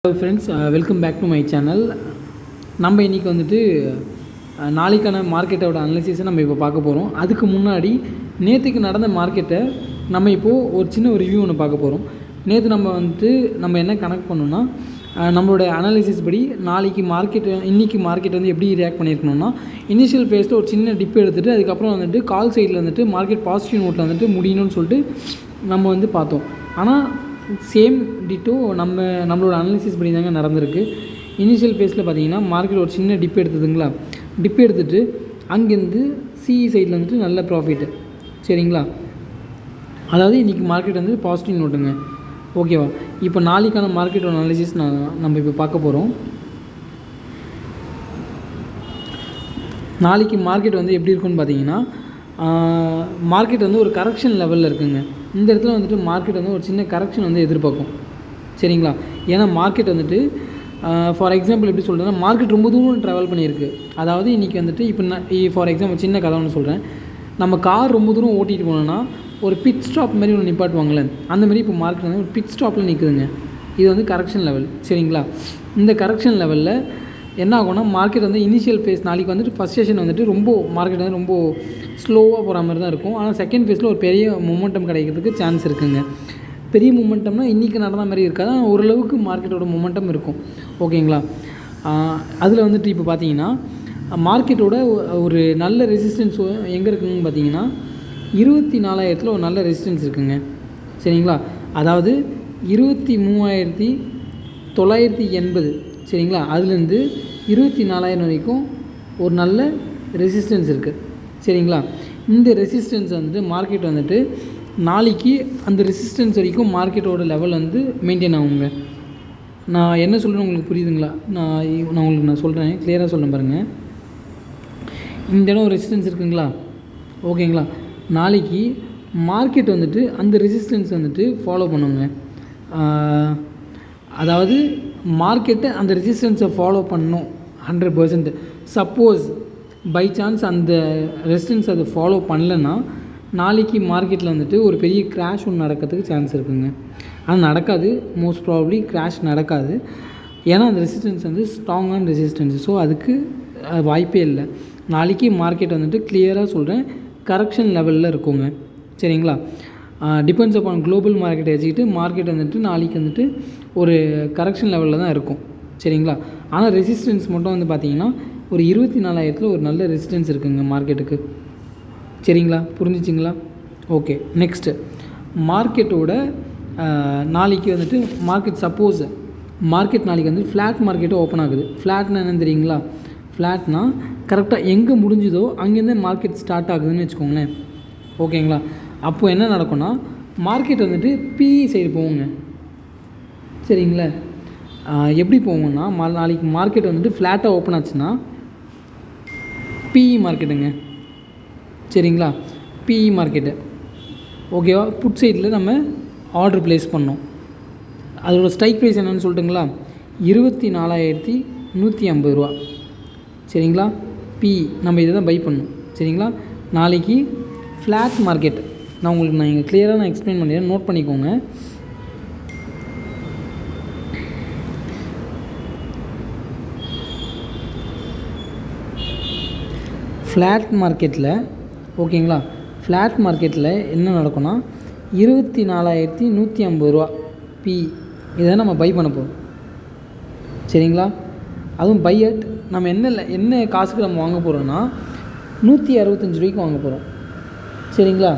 Hello friends, welcome back to my channel. நம்ம இன்றைக்கி வந்துட்டு நாளைக்கான மார்க்கெட்டோட அனலிசிஸை நம்ம இப்போ பார்க்க போகிறோம். அதுக்கு முன்னாடி நேற்றுக்கு நடந்த மார்க்கெட்டை நம்ம இப்போது ஒரு சின்ன ஒரு ரிவ்யூ ஒன்று பார்க்க போகிறோம். நேற்று நம்ம என்ன கனெக்ட் பண்ணோன்னா, நம்மளோட அனாலிசிஸ் படி நாளைக்கு இன்றைக்கி மார்க்கெட் வந்து எப்படி ரியாக்ட் பண்ணியிருக்கணும்னா, இனிஷியல் ஃபேஸில் ஒரு சின்ன டிப் எடுத்துகிட்டு அதுக்கப்புறம் வந்துட்டு கால் சைடில் வந்துட்டு மார்க்கெட் பாசிட்டிவ் நோட்டில் வந்துட்டு முடியணும்னு சொல்லிட்டு நம்ம வந்து பார்த்தோம். ஆனால் சேம் டிட்டோ நம்மளோட அனாலிசிஸ் படி தாங்க நடந்திருக்கு. இனிஷியல் ஃபேஸில் பார்த்தீங்கன்னா மார்க்கெட் ஒரு சின்ன டிப் எடுத்துதுங்களா, டிப் எடுத்துகிட்டு அங்கேருந்து சிஇ சைடில் வந்துட்டு நல்ல ப்ராஃபிட்டு. சரிங்களா, அதாவது இன்றைக்கி மார்க்கெட் வந்து பாசிட்டிவ் நோட்டுங்க. ஓகேவா, இப்போ நாளைக்கான மார்க்கெட்டோட அனாலிசிஸ் நம்ம இப்போ பார்க்க போகிறோம். நாளைக்கு மார்க்கெட் வந்து எப்படி இருக்குன்னு பார்த்தீங்கன்னா, மார்க்கெட் வந்து ஒரு கரெக்ஷன் லெவலில் இருக்குங்க. இந்த இடத்துல வந்துட்டு மார்க்கெட் வந்து ஒரு சின்ன கரெக்ஷன் வந்து எதிர்பார்க்கும். சரிங்களா, ஏன்னா மார்க்கெட் வந்துட்டு ஃபார் எக்ஸாம்பிள் எப்படி சொல்கிறேன்னா, மார்க்கெட் ரொம்ப தூரம் ட்ராவல் பண்ணியிருக்கு. அதாவது இன்றைக்கி வந்துட்டு இப்போ ஃபார் எக்ஸாம்பிள் சின்ன கதை ஒன்று சொல்கிறேன். நம்ம கார் ரொம்ப தூரம் ஓட்டிகிட்டு போனோன்னா ஒரு பிட் ஸ்டாப் மாதிரி ஒன்று நிப்பாட்டுவாங்களே, அந்த மாதிரி இப்போ மார்க்கெட் வந்து ஒரு பிட் ஸ்டாப்பில் நிற்குதுங்க. இது வந்து கரெக்ஷன் லெவல். சரிங்களா, இந்த கரெக்ஷன் லெவலில் என்ன ஆகும்னா, மார்க்கெட் வந்து இனிஷியல் ஃபேஸ் நாளைக்கு வந்துட்டு ஃபஸ்ட் செஷன் வந்துட்டு மார்க்கெட் வந்து ரொம்ப ஸ்லோவாக போகிற மாதிரி தான் இருக்கும். ஆனால் செகண்ட் ஃபேஸில் ஒரு பெரிய மொமெண்டம் கிடைக்கிறதுக்கு சான்ஸ் இருக்குங்க. பெரிய மொமெண்டம்னா இன்றைக்கி நடந்த மாதிரி இருக்காது, ஆனால் ஓரளவுக்கு மார்க்கெட்டோட மொமெண்டம் இருக்கும். ஓகேங்களா, அதில் வந்துட்டு இப்போ பார்த்தீங்கன்னா மார்க்கெட்டோட ஒரு நல்ல ரெசிஸ்டன்ஸ் எங்கே இருக்குதுன்னு பார்த்தீங்கன்னா 24,000 ஒரு நல்ல ரெசிஸ்டன்ஸ் இருக்குதுங்க. சரிங்களா, அதாவது 23,980. சரிங்களா, அதுலேருந்து 24,000 வரைக்கும் ஒரு நல்ல ரெசிஸ்டன்ஸ் இருக்குது. சரிங்களா, இந்த ரெசிஸ்டன்ஸ் வந்துட்டு மார்க்கெட் வந்துட்டு நாளைக்கு அந்த ரெசிஸ்டன்ஸ் வரைக்கும் மார்க்கெட்டோட லெவல் வந்து மெயின்டைன் ஆகுங்க. நான் என்ன சொல்கிறேன்னு உங்களுக்கு புரியுதுங்களா? நான் உங்களுக்கு சொல்கிறேன், கிளியராக சொல்கிறேன் பாருங்கள். இந்த இடம் ரெசிஸ்டன்ஸ் இருக்குங்களா? ஓகேங்களா, நாளைக்கு மார்க்கெட் வந்துட்டு அந்த ரெசிஸ்டன்ஸ் வந்துட்டு ஃபாலோ பண்ணுங்க. அதாவது மார்க்கெட்டை அந்த ரெசிஸ்டன்ஸை ஃபாலோ பண்ணணும் 100%. சப்போஸ் பை சான்ஸ் அந்த ரெசிஸ்டன்ஸ் அதை ஃபாலோ பண்ணலைன்னா நாளைக்கு மார்க்கெட்டில் வந்துட்டு ஒரு பெரிய கிராஷ் ஒன்று நடக்கிறதுக்கு சான்ஸ் இருக்குதுங்க. ஆனால் நடக்காது, மோஸ்ட் ப்ராபப்ளி கிராஷ் நடக்காது. ஏன்னா அந்த ரெசிஸ்டன்ஸ் வந்து ஸ்ட்ராங்கான ரெசிஸ்டன்ஸ். ஸோ அதுக்கு வாய்ப்பே இல்லை. நாளைக்கு மார்க்கெட் வந்துட்டு கிளியராக சொல்கிறேன், கரெக்ஷன் லெவலில் இருக்குங்க. சரிங்களா, டிபெண்ட்ஸ் அப்பான் குளோபல் மார்க்கெட்டை வச்சுக்கிட்டு மார்க்கெட் வந்துட்டு நாளைக்கு வந்துட்டு ஒரு கரெக்ஷன் லெவலில் தான் இருக்கும். சரிங்களா, ஆனால் ரெசிஸ்டன்ஸ் மட்டும் வந்து பார்த்திங்கன்னா ஒரு 24,000 ஒரு நல்ல ரெசிஸ்டன்ஸ் இருக்குதுங்க மார்க்கெட்டுக்கு. சரிங்களா, புரிஞ்சிச்சிங்களா? ஓகே, நெக்ஸ்ட்டு மார்க்கெட்டோட நாளைக்கு வந்துட்டு சப்போஸ் மார்க்கெட் நாளைக்கு வந்து ஃப்ளாட் மார்க்கெட்டு ஓப்பன் ஆகுது. ஃப்ளாட்னா என்னன்னு தெரியுங்களா? ஃப்ளாட்னா கரெக்டாக எங்கே முடிஞ்சுதோ அங்கேருந்து மார்க்கெட் ஸ்டார்ட் ஆகுதுன்னு வச்சுக்கோங்களேன். ஓகேங்களா, அப்போது என்ன நடக்கும்னா மார்க்கெட் வந்துட்டு பிஇ சைடு போகுங்க. சரிங்களா, எப்படி போகுங்கன்னா நாளைக்கு மார்க்கெட் வந்துட்டு ஃப்ளாட்டாக ஓப்பன் ஆச்சுன்னா பிஇ மார்க்கெட்டுங்க. சரிங்களா, பிஇ மார்க்கெட்டு. ஓகேவா, புட் சைடில் நம்ம ஆர்டர் ப்ளேஸ் பண்ணோம். அதோடய ஸ்ட்ரைக் ப்ரைஸ் என்னென்னு சொல்லட்டுங்களா? 24,150 ரூபா. சரிங்களா, பிஇ நம்ம இதை தான் பை பண்ணணும். சரிங்களா, நாளைக்கு ஃப்ளாட் மார்க்கெட் நான் இங்கே கிளியராக எக்ஸ்பிளைன் பண்ணிடுறேன், நோட் பண்ணிக்கோங்க. ஃப்ளாட் மார்க்கெட்டில் ஓகேங்களா, ஃப்ளாட் மார்க்கெட்டில் என்ன நடக்கும்னா 24,150 ரூபா பிஇ இதை நம்ம பை பண்ண போகிறோம். சரிங்களா, அதுவும் பை அட் நம்ம என்ன காசுக்கு நம்ம வாங்க போகிறோன்னா 165 ரூபாய்க்கு வாங்க போகிறோம். சரிங்களா,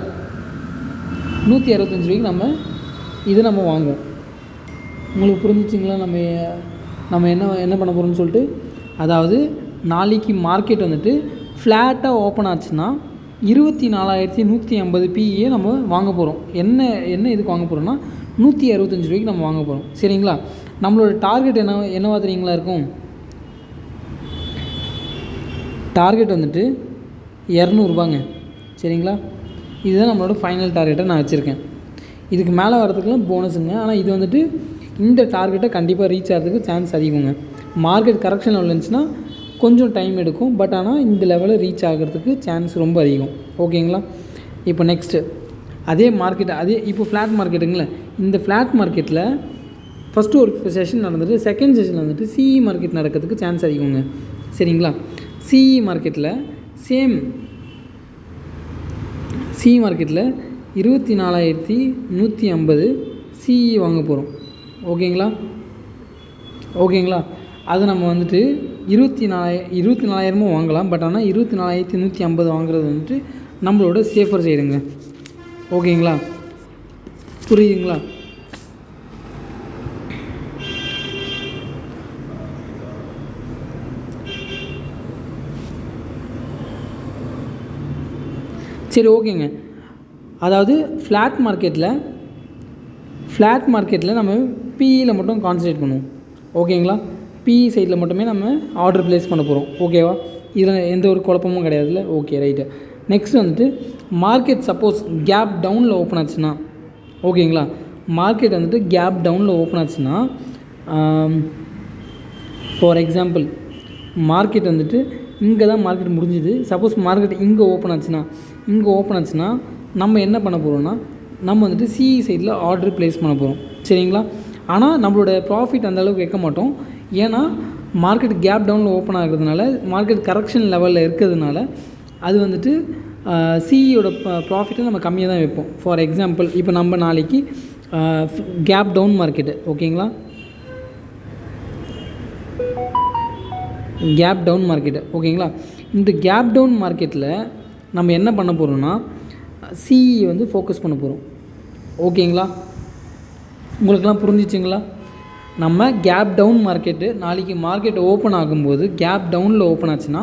165 ரூபாய்க்கு நம்ம வாங்குவோம். உங்களுக்கு புரிஞ்சிச்சிங்களா? நம்ம என்ன பண்ண போகிறோம்னு சொல்லிட்டு, அதாவது நாளைக்கு மார்க்கெட் வந்துட்டு ஃப்ளாட்டாக ஓப்பன் ஆச்சுன்னா 24,150 பிஇயை நம்ம வாங்க போகிறோம். என்ன இதுக்கு வாங்க போகிறோம்னா 165 ரூபாய்க்கு நம்ம வாங்க போகிறோம். சரிங்களா, நம்மளோட டார்கெட் என்னவா தெரியுங்களா இருக்கும்? டார்கெட் வந்துட்டு 200 ரூபாங்க. சரிங்களா, இதுதான் நம்மளோட ஃபைனல் டார்கெட்டை நான் வச்சுருக்கேன். இதுக்கு மேலே வரதுக்குலாம் போனஸுங்க. ஆனால் இது வந்துட்டு இந்த டார்கெட்டை கண்டிப்பாக ரீச் ஆகிறதுக்கு சான்ஸ் அதிகங்க. மார்க்கெட் கரெக்ஷன் லெவலில் இருந்துச்சுன்னா கொஞ்சம் டைம் எடுக்கும், பட் ஆனால் இந்த லெவலில் ரீச் ஆகிறதுக்கு சான்ஸ் ரொம்ப அதிகம். ஓகேங்களா, இப்போ நெக்ஸ்ட்டு அதே இப்போ ஃப்ளாட் மார்க்கெட்டுங்களே, இந்த ஃப்ளாட் மார்க்கெட்டில் ஃபஸ்ட்டு ஒரு செஷன் நடந்துட்டு செகண்ட் செஷனில் வந்துட்டு சிஇ மார்க்கெட் நடக்கிறதுக்கு சான்ஸ் அதிகங்க. சரிங்களா? சிஇ மார்க்கெட்டில் சிஇ மார்க்கெட்டில் 24,150 சிஇ வாங்க போகிறோம். ஓகேங்களா? அது நம்ம வந்துட்டு 24,000 வாங்கலாம். பட் ஆனால் 24,150 வாங்குறது வந்துட்டு நம்மளோட சேஃபர் சைடுங்க. ஓகேங்களா? புரியுதுங்களா? சரி, ஓகேங்க. அதாவது ஃப்ளாட் மார்க்கெட்டில் நம்ம பிஇயில் மட்டும் கான்சன்ட்ரேட் பண்ணுவோம். ஓகேங்களா? பிஇ சைடில் மட்டுமே நம்ம ஆர்டர் ப்ளேஸ் பண்ண போகிறோம். ஓகேவா? இதில் எந்த ஒரு குழப்பமும் கிடையாதுல்ல? Okay, right. நெக்ஸ்ட் வந்துட்டு மார்க்கெட் சப்போஸ் கேப் டவுனில் ஓப்பன் ஆச்சுன்னா, ஓகேங்களா, மார்க்கெட் வந்துட்டு கேப் டவுனில் ஓப்பன் ஆச்சுன்னா, ஃபார் எக்ஸாம்பிள் மார்க்கெட் வந்துட்டு இங்கே தான் மார்க்கெட் முடிஞ்சுது. சப்போஸ் மார்க்கெட் இங்கே ஓப்பன் ஆச்சுன்னா நம்ம என்ன பண்ண போகிறோம்னா, நம்ம வந்துட்டு சிஇ சைடில் ஆர்டர் ப்ளேஸ் பண்ண போகிறோம். சரிங்களா? ஆனால் நம்மளோட ப்ராஃபிட் அந்தளவுக்கு வைக்க மாட்டோம். ஏன்னா மார்க்கெட் கேப் டவுனில் ஓப்பன் ஆகிறதுனால, மார்க்கெட் கரெக்ஷன் லெவலில் இருக்கிறதுனால அது வந்துட்டு சிஇயோட ப்ராஃபிட்டை நம்ம கம்மியாக தான் வைப்போம். ஃபார் எக்ஸாம்பிள் இப்போ நம்ம நாளைக்கு கேப் டவுன் மார்க்கெட்டு, ஓகேங்களா, கேப் டவுன் மார்க்கெட்டு, ஓகேங்களா, இந்த கேப் டவுன் மார்க்கெட்டில் நம்ம என்ன பண்ண போகிறோம்னா சிஇ வந்து ஃபோக்கஸ் பண்ண போகிறோம். ஓகேங்களா? உங்களுக்கெல்லாம் புரிஞ்சிச்சுங்களா? நம்ம கேப் டவுன் மார்க்கெட்டு நாளைக்கு மார்க்கெட் ஓப்பன் ஆகும்போது கேப் டவுனில் ஓப்பன் ஆச்சுன்னா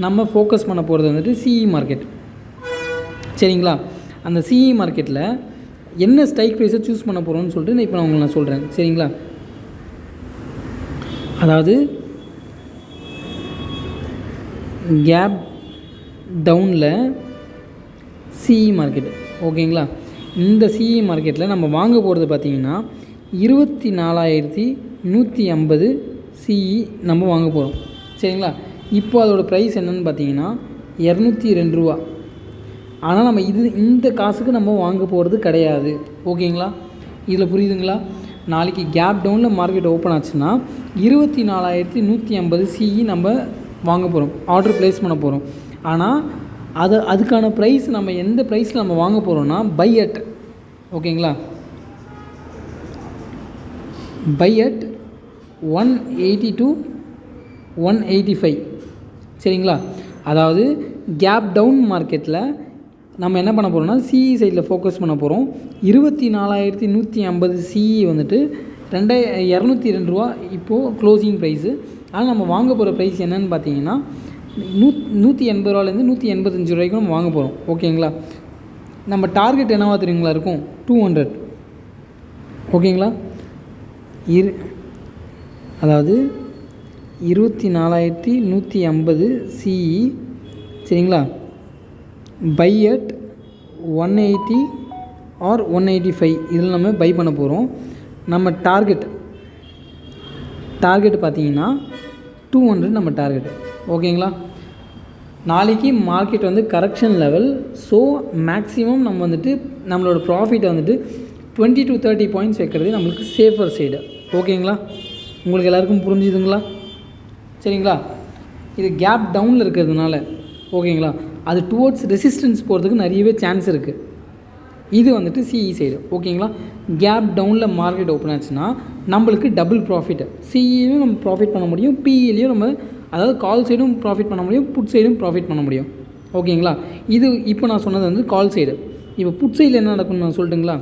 நம்ம ஃபோக்கஸ் பண்ண போகிறது வந்துட்டு சிஇ மார்க்கெட். சரிங்களா? அந்த சிஇ மார்க்கெட்டில் என்ன ஸ்ட்ரைக் ப்ரைஸை சூஸ் பண்ண போகிறோம்னு சொல்லிட்டு இப்போ நான் சொல்கிறேன். சரிங்களா? அதாவது கேப் டவுனில் சிஇ மார்க்கெட், ஓகேங்களா, இந்த சிஇ மார்க்கெட்டில் நம்ம வாங்க போகிறது பார்த்திங்கன்னா 24,150 சிஇ நம்ம வாங்க போகிறோம். சரிங்களா? இப்போ அதோடய ப்ரைஸ் என்னென்னு பார்த்தீங்கன்னா 202 ரூபா. ஆனால் நம்ம இந்த காசுக்கு நம்ம வாங்க போகிறது கிடையாது. ஓகேங்களா? இதில் புரியுதுங்களா? நாளைக்கு கேப் டவுனில் மார்க்கெட் ஓப்பன் ஆச்சுன்னா 24,150 சிஇ நம்ம வாங்க போகிறோம், ஆர்டர் ப்ளேஸ் பண்ண போகிறோம். ஆனால் அதுக்கான ப்ரைஸ் நம்ம எந்த ப்ரைஸில் நம்ம வாங்க போகிறோம்னா பை அட், ஓகேங்களா, பை அட் 180 to 185. சரிங்களா? அதாவது கேப் டவுன் மார்க்கெட்டில் நம்ம என்ன பண்ண போகிறோம்னா சிஇ சைடில் ஃபோக்கஸ் பண்ண போகிறோம். 24,150 சிஇ வந்துட்டு 202 ரூபா இப்போது க்ளோசிங் ப்ரைஸு. ஆனால் நம்ம வாங்க போகிற ப்ரைஸ் என்னென்னு பார்த்தீங்கன்னா 180 ரூபாலேருந்து 185 ரூபாய்க்கு நம்ம வாங்க போகிறோம். ஓகேங்களா? நம்ம டார்கெட் என்னவா தெரியுங்களா இருக்கும்? 200. ஓகேங்களா? அதாவது 24,150 சிஇ, சரிங்களா, பை அட் 180 ஆர் 185 இதில் நம்ம பை பண்ண போகிறோம். நம்ம டார்கெட் பார்த்தீங்கன்னா 200 நம்ம டார்கெட். ஓகேங்களா? நாளைக்கு மார்க்கெட் வந்து கரெக்ஷன் லெவல். ஸோ மேக்ஸிமம் நம்ம வந்துட்டு நம்மளோட ப்ராஃபிட்டை வந்துட்டு 20 to 30 பாயிண்ட்ஸ் வைக்கிறது நம்மளுக்கு சேஃபர் சைடு. ஓகேங்களா? உங்களுக்கு எல்லாருக்கும் புரிஞ்சுதுங்களா? சரிங்களா? இது கேப் டவுனில் இருக்கிறதுனால, ஓகேங்களா, அது டுவோர்ட்ஸ் ரெசிஸ்டன்ஸ் போகிறதுக்கு நிறையவே சான்ஸ் இருக்குது. இது வந்துட்டு சிஇ சைடு. ஓகேங்களா? கேப் டவுனில் மார்க்கெட் ஓப்பன் ஆச்சுன்னா நம்மளுக்கு டபுள் ப்ராஃபிட்டு. சிஇலையும் நம்ம ப்ராஃபிட் பண்ண முடியும், பிஇலையும் நம்ம, அதாவது கால் சைடும் ப்ராஃபிட் பண்ண முடியும், புட் சைடும் ப்ராஃபிட் பண்ண முடியும். ஓகேங்களா? இது இப்போ நான் சொன்னது வந்து கால் சைடு. இப்போ புட் சைடில் என்ன நடக்கும்னு நான் சொல்லட்டுங்களா?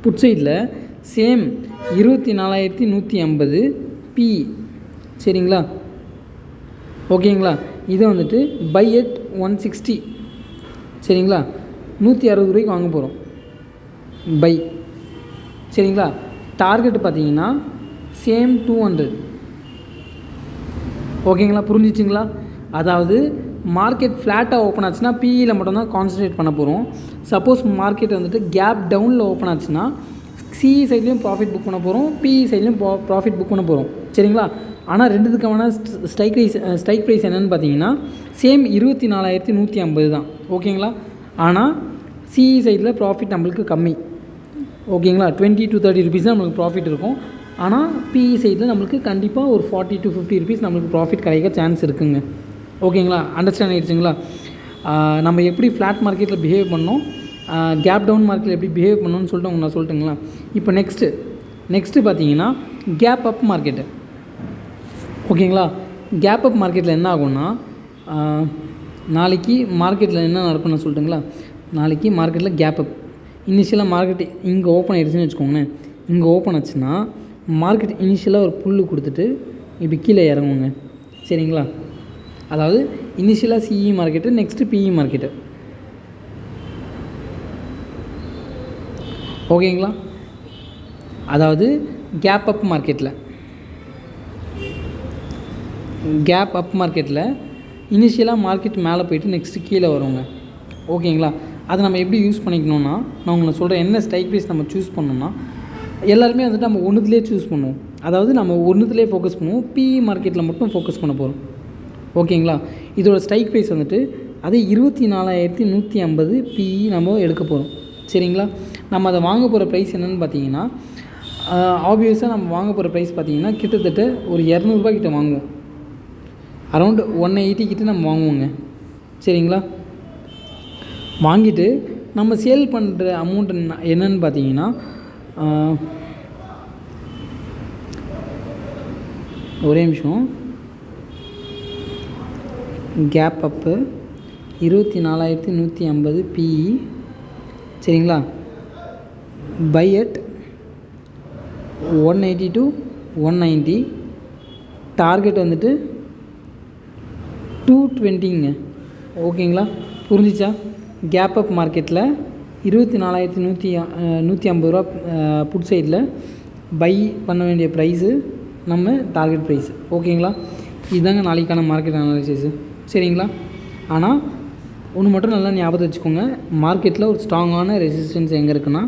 புட் சைடில் சேம் 24,150 பி, சரிங்களா, ஓகேங்களா, இதை வந்துட்டு பை அட் 160, சரிங்களா, 160 ரூபாய்க்கு வாங்க போகிறோம் பை. சரிங்களா? டார்கெட் பார்த்தீங்கன்னா சேம் 200. ஓகேங்களா? புரிஞ்சிச்சிங்களா? அதாவது மார்க்கெட் ஃப்ளாட்டாக ஓப்பன் ஆச்சுன்னா பிஇயில் மட்டும்தான் கான்சன்ட்ரேட் பண்ண போகிறோம். சப்போஸ் மார்க்கெட் வந்துட்டு கேப் டவுனில் ஓப்பன் ஆச்சுன்னா சிஇ சைட்லேயும் ப்ராஃபிட் புக் பண்ண போகிறோம், பிஇ சைட்லேயும் ப்ராஃபிட் புக் பண்ண போகிறோம். சரிங்களா? ஆனால் ரெண்டுத்துக்கான ஸ்ட்ரைக் ப்ரைஸ் என்னென்னு பார்த்தீங்கன்னா சேம் 24,150 தான். ஓகேங்களா? ஆனால் சிஇ சைடில் ப்ராஃபிட் நம்மளுக்கு கம்மி. ஓகேங்களா? 20 to 30 ருபீஸ் தான் நம்மளுக்கு ப்ராஃபிட் இருக்கும். ஆனால் பிஇ சைடில் நம்மளுக்கு கண்டிப்பாக ஒரு 40 to 50 ருபீஸ் நம்மளுக்கு ப்ராஃபிட் கிடைக்க சான்ஸ் இருக்குங்க. ஓகேங்களா, அண்டர்ஸ்டாண்ட் ஆகிடுச்சுங்களா? நம்ம எப்படி ஃப்ளாட் மார்க்கெட்டில் பிஹேவ் பண்ணோம், கேப் டவுன் மார்க்கெட்டில் எப்படி பிஹேவ் பண்ணணும்னு சொல்லிட்டு நான் சொல்லட்டுங்களா? இப்போ நெக்ஸ்ட்டு பார்த்தீங்கன்னா கேப் அப் மார்க்கெட்டு. ஓகேங்களா, கேப் அப் மார்க்கெட்டில் என்ன ஆகும்னா, நாளைக்கு மார்க்கெட்டில் என்ன நடக்கும்னு நான் சொல்லட்டுங்களா? நாளைக்கு மார்க்கெட்டில் கேப் அப் இனிஷியலாக மார்க்கெட் இங்கே ஓப்பன் ஆகிடுச்சுன்னு வச்சுக்கோங்களேன். இங்கே ஓப்பன் ஆச்சுன்னா மார்க்கெட் இனிஷியலாக ஒரு புல் கொடுத்துட்டு இப்படி கீழே இறங்குங்க. சரிங்களா, அதாவது இனிஷியலாக CE market, next PE market. ஓகேங்களா, அதாவது கேப் அப் மார்க்கெட்டில் இனிஷியலாக மார்க்கெட் மேலே போய்ட்டு நெக்ஸ்ட்டு கீழே வருவாங்க. ஓகேங்களா, அதை நம்ம எப்படி யூஸ் பண்ணிக்கணும்னா, நான் உங்களை சொல்கிறேன். என்ன ஸ்ட்ரைக் ப்ரைஸ் நம்ம சூஸ் பண்ணோம்னா, எல்லாருமே வந்துட்டு நம்ம ஒன்றுத்துலேயே சூஸ் பண்ணுவோம். அதாவது நம்ம ஒன்றுத்துலேயே ஃபோக்கஸ் பண்ணுவோம். பிஇ மார்க்கெட்டில் மட்டும் ஃபோக்கஸ் பண்ண போகிறோம். ஓகேங்களா, இதோட ஸ்ட்ரைக் ப்ரைஸ் வந்துட்டு அதே 24,150 பிஇ நம்ம எடுக்க போகிறோம். சரிங்களா, நம்ம அதை வாங்க போகிற ப்ரைஸ் என்னென்னு பார்த்தீங்கன்னா, ஆப்வியஸாக நம்ம வாங்க போகிற ப்ரைஸ் பார்த்தீங்கன்னா கிட்டத்தட்ட ஒரு 200 ரூபாய் கிட்ட வாங்குவோம். அரௌண்ட் 180 கிட்ட நம்ம வாங்குவோங்க. சரிங்களா, வாங்கிட்டு நம்ம சேல் பண்ணுற அமௌண்ட் என்னன்னு பார்த்தீங்கன்னா, ஒரே நிமிஷம், கேப் அப்பு 24,150 பிஇ. சரிங்களா, பை அட் 180 to 190, டார்கெட் வந்துட்டு 220ங்க. ஓகேங்களா, புரிஞ்சிச்சா? கேப் அப் மார்க்கெட்டில் 24,150 ரூபா புட் சைடில் பை பண்ண வேண்டிய ப்ரைஸு நம்ம டார்கெட் ப்ரைஸ். ஓகேங்களா, இதுதாங்க நாளைக்கான மார்க்கெட் அனாலிசிஸு. சரிங்களா, ஆனால் ஒன்று மட்டும் நல்லா ஞாபகம் வச்சுக்கோங்க. மார்க்கெட்டில் ஒரு ஸ்ட்ராங்கான ரெசிஸ்டன்ஸ் எங்கே இருக்குன்னா,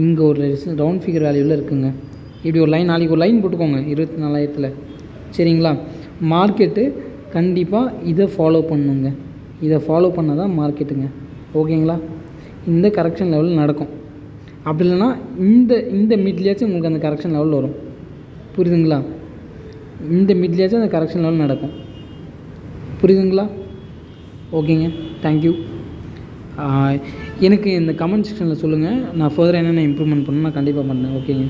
இங்கே ஒரு ரவுண்ட் ஃபிகர் வேல்யூவில் இருக்குங்க. இப்படி ஒரு லைன், நாளைக்கு ஒரு லைன் போட்டுக்கோங்க 24,000. சரிங்களா, மார்க்கெட்டு கண்டிப்பாக இதை ஃபாலோ பண்ணுங்க. இதை ஃபாலோ பண்ணால் தான் மார்க்கெட்டுங்க. ஓகேங்களா, இந்த கரெக்ஷன் லெவல் நடக்கும். அப்படி இல்லைன்னா இந்த மிட்லேயாச்சும் உங்களுக்கு அந்த கரெக்ஷன் லெவல் வரும். புரியுதுங்களா? இந்த மிட்லேயாச்சும் அந்த கரெக்ஷன் லெவல் நடக்கும். புரியுதுங்களா? ஓகேங்க, தேங்க்யூ. எனக்கு இந்த கமெண்ட் செக்ஷனில் சொல்லுங்கள். நான் ஃபர்தராக என்னென்ன இம்ப்ரூவ்மெண்ட் பண்ணணும் நான் கண்டிப்பாக பண்ணேன். ஓகேங்க.